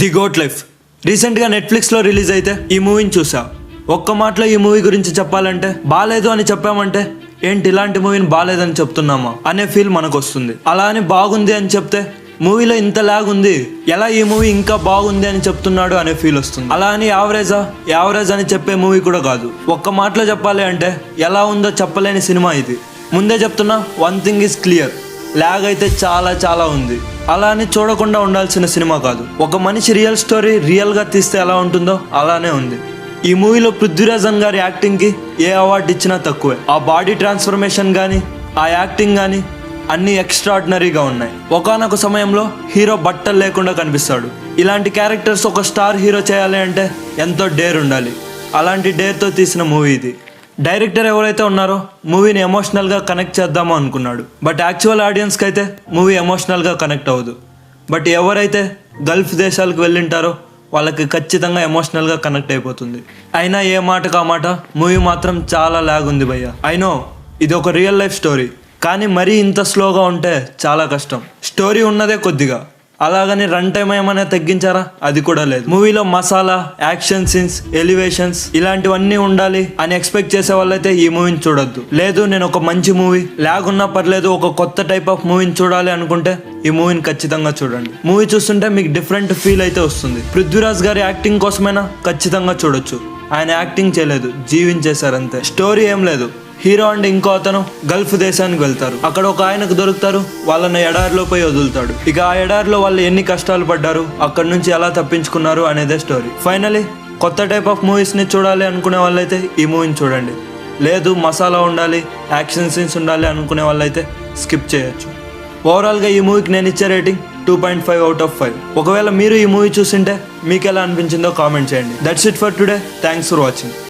The goat life రీసెంట్గా నెట్ఫ్లిక్స్లో release అయితే ఈ మూవీని చూసా. ఒక్క మాటలో ఈ మూవీ గురించి చెప్పాలంటే బాగాలేదు అని చెప్పామంటే ఏంటి ఇలాంటి మూవీని బాగాలేదని చెప్తున్నామా అనే ఫీల్ మనకు వస్తుంది. అలా అని బాగుంది అని చెప్తే మూవీలో ఇంత లాగ్ ఉంది, ఎలా ఈ మూవీ ఇంకా బాగుంది అని చెప్తున్నాడు అనే ఫీల్ వస్తుంది. అలా అని యావరేజ్ అని చెప్పే మూవీ కూడా కాదు. ఒక్క మాటలో చెప్పాలి అంటే ఎలా ఉందో చెప్పలేని సినిమా ఇది. ముందే చెప్తున్నా, one thing is clear, lag అయితే చాలా చాలా ఉంది. అలా అని చూడకుండా ఉండాల్సిన సినిమా కాదు. ఒక మనిషి రియల్ స్టోరీ రియల్గా తీస్తే ఎలా ఉంటుందో అలానే ఉంది. ఈ మూవీలో పృథ్వీరాజన్ గారి యాక్టింగ్కి ఏ అవార్డు ఇచ్చినా తక్కువే. ఆ బాడీ ట్రాన్స్ఫర్మేషన్ కానీ ఆ యాక్టింగ్ కానీ అన్నీ ఎక్స్ట్రాడినరీగా ఉన్నాయి. ఒకానొక సమయంలో హీరో బట్టలు లేకుండా కనిపిస్తాడు. ఇలాంటి క్యారెక్టర్స్ ఒక స్టార్ హీరో చేయాలి అంటే ఎంతో డేర్ ఉండాలి. అలాంటి డేర్తో తీసిన మూవీ ఇది. డైరెక్టర్ ఎవరైతే ఉన్నారో మూవీని ఎమోషనల్గా కనెక్ట్ చేద్దామో అనుకున్నాడు. బట్ యాక్చువల్ ఆడియన్స్కి అయితే మూవీ ఎమోషనల్గా కనెక్ట్ అవ్వదు. బట్ ఎవరైతే గల్ఫ్ దేశాలకు వెళ్ళింటారో వాళ్ళకి ఖచ్చితంగా ఎమోషనల్గా కనెక్ట్ అయిపోతుంది. అయినా ఏ మాటకు ఆ మాట మూవీ మాత్రం చాలా లాగ్ ఉంది భయ్య. అయినో ఇది ఒక రియల్ లైఫ్ స్టోరీ, కానీ మరీ ఇంత స్లోగా ఉంటే చాలా కష్టం. స్టోరీ ఉన్నదే కొద్దిగా, అలాగని రన్ టైం ఏమైనా తగ్గించారా? అది కూడా లేదు. మూవీలో మసాలా, యాక్షన్ సీన్స్, ఎలివేషన్స్ ఇలాంటివన్నీ ఉండాలి అని ఎక్స్పెక్ట్ చేసే వాళ్ళైతే ఈ మూవీని చూడొద్దు. లేదు నేను ఒక మంచి మూవీ, లాగ్ ఉన్నా పర్లేదు, ఒక కొత్త టైప్ ఆఫ్ మూవీని చూడాలి అనుకుంటే ఈ మూవీని ఖచ్చితంగా చూడండి. మూవీ చూస్తుంటే మీకు డిఫరెంట్ ఫీల్ అయితే వస్తుంది. పృథ్వీరాజ్ గారి యాక్టింగ్ కోసమైనా ఖచ్చితంగా చూడొచ్చు. ఆయన యాక్టింగ్ చేయలేదు, జీవించేశారంతే. స్టోరీ ఏం లేదు. హీరో అండ్ ఇంకో అతను గల్ఫ్ దేశానికి వెళ్తారు. అక్కడ ఒక ఆయనకు దొరుకుతారు, వాళ్ళని ఎడారిలో పోయి వదులుతాడు. ఇక ఆ ఎడారిలో వాళ్ళు ఎన్ని కష్టాలు పడ్డారు, అక్కడి నుంచి ఎలా తప్పించుకున్నారు అనేదే స్టోరీ. ఫైనలీ కొత్త టైప్ ఆఫ్ మూవీస్ని చూడాలి అనుకునే వాళ్ళైతే ఈ మూవీని చూడండి. లేదు మసాలా ఉండాలి, యాక్షన్ సీన్స్ ఉండాలి అనుకునే వాళ్ళైతే స్కిప్ చేయొచ్చు. ఓవరాల్గా ఈ మూవీకి నేను ఇచ్చే రేటింగ్ 2.5 out of 5. ఒకవేళ మీరు ఈ మూవీ చూసింటే మీకు ఎలా అనిపించిందో కామెంట్ చేయండి. That's it for today. Thanks for watching.